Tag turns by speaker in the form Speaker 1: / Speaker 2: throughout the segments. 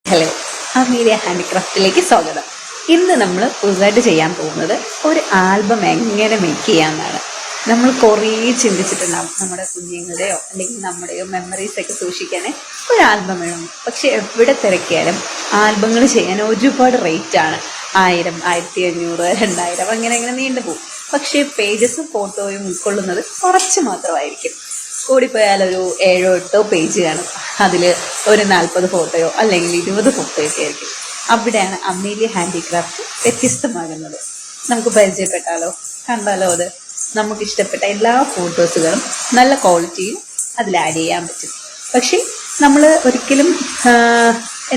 Speaker 1: Hello, amelia ഹാൻഡിക്രാഫ്റ്റിലേക്ക് സ്വാഗതം. ഇന്ന് നമ്മൾ പുതുതായിട്ട് ചെയ്യാൻ പോകുന്നത് ഒരു ആൽബം എങ്ങനെ മേക്ക് ചെയ്യാമെന്നാണ്. നമ്മൾ കുറേ ചിന്തിച്ചിട്ടുണ്ടാവും, നമ്മുടെ കുഞ്ഞുങ്ങളുടെയോ അല്ലെങ്കിൽ നമ്മുടെയോ മെമ്മറീസ് ഒക്കെ സൂക്ഷിക്കാൻ ഒരു ആൽബം വേണം. പക്ഷെ എവിടെ തിരക്കിയാലും ആൽബങ്ങൾ ചെയ്യാൻ ഒരുപാട് റേറ്റാണ്. 1000, 1500, 2000 അങ്ങനെ അങ്ങനെ നീണ്ടുപോകും. പക്ഷേ പേജസും ഫോട്ടോയും ഉൾക്കൊള്ളുന്നത് കുറച്ച് മാത്രമായിരിക്കും. കൂടിപ്പോയാലൊരു 7-8 പേജ് കാണും. അതിൽ ഒരു 40 ഫോട്ടോയോ അല്ലെങ്കിൽ 20 ഫോട്ടോയോ ഒക്കെ ആയിരിക്കും. അവിടെയാണ് അമീലിയ ഹാൻഡിക്രാഫ്റ്റ് വ്യത്യസ്തമാകുന്നത്. നമുക്ക് പരിചയപ്പെട്ടാലോ, കണ്ടാലോ? അത് നമുക്കിഷ്ടപ്പെട്ട എല്ലാ ഫോട്ടോസുകളും നല്ല ക്വാളിറ്റിയിൽ അതിൽ ആഡ് ചെയ്യാൻ പറ്റും. പക്ഷേ നമ്മൾ ഒരിക്കലും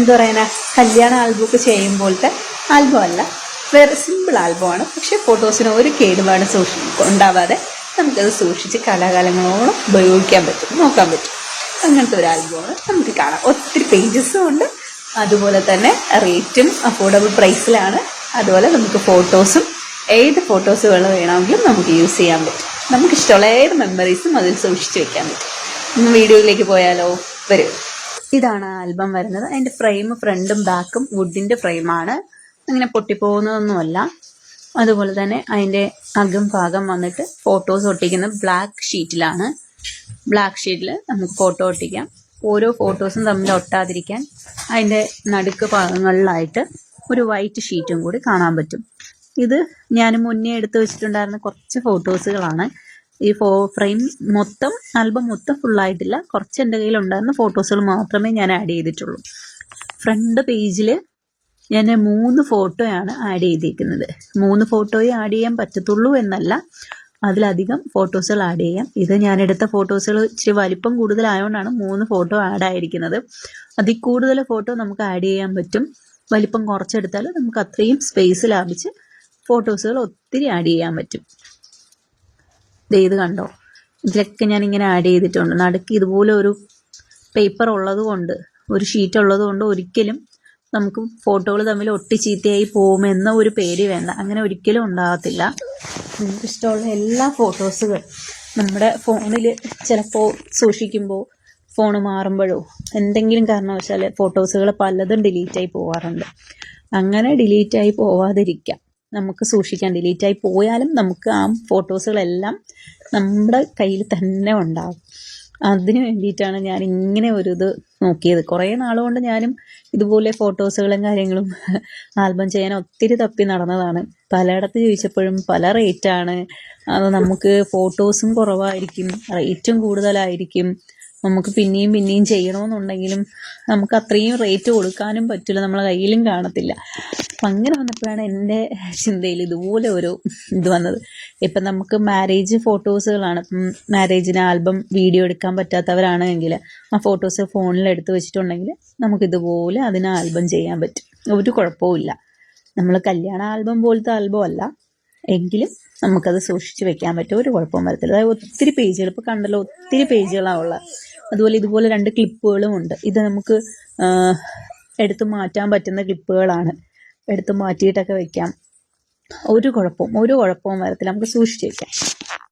Speaker 1: എന്താ പറയുക, കല്യാണ ആൽബമൊക്കെ ചെയ്യുമ്പോഴത്തെ ആൽബം അല്ല, വേറെ സിമ്പിൾ ആൽബമാണ്. പക്ഷേ ഫോട്ടോസിന് ഒരു കേടുപാട് ഉണ്ടാവാതെ നമുക്കത് സൂക്ഷിച്ച് കാലാകാലങ്ങളോളം ഉപയോഗിക്കാൻ പറ്റും, നോക്കാൻ പറ്റും. അങ്ങനത്തെ ഒരു ആൽബമാണ് നമുക്ക് കാണാം. ഒത്തിരി പേജസും ഉണ്ട്, അതുപോലെ തന്നെ റേറ്റും അഫോർഡബിൾ പ്രൈസിലാണ്. അതുപോലെ നമുക്ക് ഫോട്ടോസും ഏത് ഫോട്ടോസുകൾ വേണമെങ്കിലും നമുക്ക് യൂസ് ചെയ്യാൻ പറ്റും. നമുക്കിഷ്ടമുള്ള ഏത് മെമ്മറീസും അതിൽ സൂക്ഷിച്ച് വെക്കാൻ പറ്റും. ഇന്ന് വീഡിയോയിലേക്ക് പോയാലോ? വരും. ഇതാണ് ആൽബം വരുന്നത്. അതിൻ്റെ ഫ്രെയിം ഫ്രണ്ടും ബാക്കും വുഡിൻ്റെ ഫ്രെയിമാണ്, അങ്ങനെ പൊട്ടിപ്പോകുന്നതൊന്നുമല്ല. അതുപോലെ തന്നെ അതിൻ്റെ ഭാഗം വന്നിട്ട് ഫോട്ടോസ് ഒട്ടിക്കുന്ന ബ്ലാക്ക് ഷീറ്റിലാണ്. ബ്ലാക്ക് ഷീറ്റിൽ നമുക്ക് ഫോട്ടോ ഒട്ടിക്കാം. ഓരോ ഫോട്ടോസും തമ്മിൽ ഒട്ടാതിരിക്കാൻ അതിൻ്റെ നടുക്ക് ഭാഗങ്ങളിലായിട്ട് ഒരു വൈറ്റ് ഷീറ്റും കൂടി കാണാൻ പറ്റും. ഇത് ഞാൻ മുന്നേ എടുത്ത് വെച്ചിട്ടുണ്ടായിരുന്ന കുറച്ച് ഫോട്ടോസുകളാണ്. ഈ ഫ്രെയിം മൊത്തം, ആൽബം മൊത്തം ഫുള്ളായിട്ടില്ല. കുറച്ച് എൻ്റെ കയ്യിലുണ്ടായിരുന്ന ഫോട്ടോസുകൾ മാത്രമേ ഞാൻ ആഡ് ചെയ്തിട്ടുള്ളൂ. ഫ്രണ്ട് പേജിൽ ഞാൻ 3 ഫോട്ടോയാണ് ആഡ് ചെയ്തിരിക്കുന്നത്. 3 ഫോട്ടോയെ ആഡ് ചെയ്യാൻ പറ്റത്തുള്ളൂ എന്നല്ല, അതിലധികം ഫോട്ടോസുകൾ ആഡ് ചെയ്യാം. ഇത് ഞാൻ എടുത്ത ഫോട്ടോസുകൾ ഇച്ചിരി വലിപ്പം കൂടുതലായതുകൊണ്ടാണ് 3 ഫോട്ടോ ആഡ് ആയിരിക്കുന്നത്. അതിൽ കൂടുതൽ ഫോട്ടോ നമുക്ക് ആഡ് ചെയ്യാൻ പറ്റും. വലിപ്പം കുറച്ചെടുത്താൽ നമുക്ക് അത്രയും സ്പേസ് ലാഭിച്ച് ഫോട്ടോസുകൾ ഒത്തിരി ആഡ് ചെയ്യാൻ പറ്റും. ഇത് കണ്ടോ, ഇതിലൊക്കെ ഞാനിങ്ങനെ ആഡ് ചെയ്തിട്ടുണ്ട്. നടുക്ക് ഇതുപോലെ ഒരു പേപ്പർ ഉള്ളത് കൊണ്ട്, ഒരു ഷീറ്റ് ഉള്ളത് കൊണ്ട് ഒരിക്കലും നമുക്ക് ഫോട്ടോകൾ തമ്മിൽ ഒട്ടിച്ചീത്തയായി പോകുമെന്ന ഒരു പേടി വേണ്ട. അങ്ങനെ ഒരിക്കലും ഉണ്ടാകത്തില്ല. നിങ്ങൾക്ക് ഇഷ്ടമുള്ള എല്ലാ ഫോട്ടോസുകൾ നമ്മുടെ ഫോണിൽ ചിലപ്പോൾ സൂക്ഷിക്കുമ്പോൾ ഫോൺ മാറുമ്പോഴോ എന്തെങ്കിലും കാരണവശാൽ ഫോട്ടോസുകൾ പലതും ഡിലീറ്റായി പോകാറുണ്ട്. അങ്ങനെ ഡിലീറ്റായി പോവാതിരിക്കാം, നമുക്ക് സൂക്ഷിക്കാം. ഡിലീറ്റായി പോയാലും നമുക്ക് ആ ഫോട്ടോസുകളെല്ലാം നമ്മുടെ കയ്യിൽ തന്നെ ഉണ്ടാകും. അതിന് വേണ്ടിയിട്ടാണ് ഞാൻ ഇങ്ങനെ ഒരു ഇത് നോക്കിയത്. കുറേ നാളുകൊണ്ട് ഞാനും ഇതുപോലെ ഫോട്ടോസുകളും കാര്യങ്ങളും ആൽബം ചെയ്യാൻ ഒത്തിരി തപ്പി നടന്നതാണ്. പലയിടത്ത് ചോദിച്ചപ്പോഴും പല റേറ്റാണ്. അത് നമുക്ക് ഫോട്ടോസും കുറവായിരിക്കും, റേറ്റും കൂടുതലായിരിക്കും. നമുക്ക് പിന്നെയും പിന്നെയും ചെയ്യണമെന്നുണ്ടെങ്കിലും നമുക്ക് അത്രയും റേറ്റ് കൊടുക്കാനും പറ്റില്ല, നമ്മളെ കയ്യിലും കാണത്തില്ല. അപ്പം അങ്ങനെ വന്നപ്പോഴാണ് എൻ്റെ ചിന്തയിൽ ഇതുപോലെ ഒരു ഇത് വന്നത്. ഇപ്പം നമുക്ക് മാരേജ് ഫോട്ടോസുകളാണ്. മാരേജിന് ആൽബം വീഡിയോ എടുക്കാൻ പറ്റാത്തവരാണെങ്കിൽ ആ ഫോട്ടോസ് ഫോണിൽ എടുത്ത് വെച്ചിട്ടുണ്ടെങ്കിൽ നമുക്കിതുപോലെ അതിന് ആൽബം ചെയ്യാൻ പറ്റും. ഒരു കുഴപ്പവുമില്ല. നമ്മൾ കല്യാണ ആൽബം പോലത്തെ ആൽബം അല്ല എങ്കിലും നമുക്കത് സൂക്ഷിച്ച് വെക്കാൻ പറ്റും, ഒരു കുഴപ്പവും വരത്തില്ല. അതായത് ഒത്തിരി പേജുകൾ, ഇപ്പോൾ കണ്ടല്ലോ, ഒത്തിരി പേജുകളാണ് ഉള്ളത്. അതുപോലെ ഇതുപോലെ 2 ക്ലിപ്പുകളും ഉണ്ട്. ഇത് നമുക്ക് എടുത്ത് മാറ്റാൻ പറ്റുന്ന ക്ലിപ്പുകളാണ്. എടുത്ത് മാറ്റിയിട്ടൊക്കെ വെക്കാം, ഒരു കുഴപ്പവും വരത്തില്ല. നമുക്ക് സൂക്ഷിച്ച് വെക്കാം.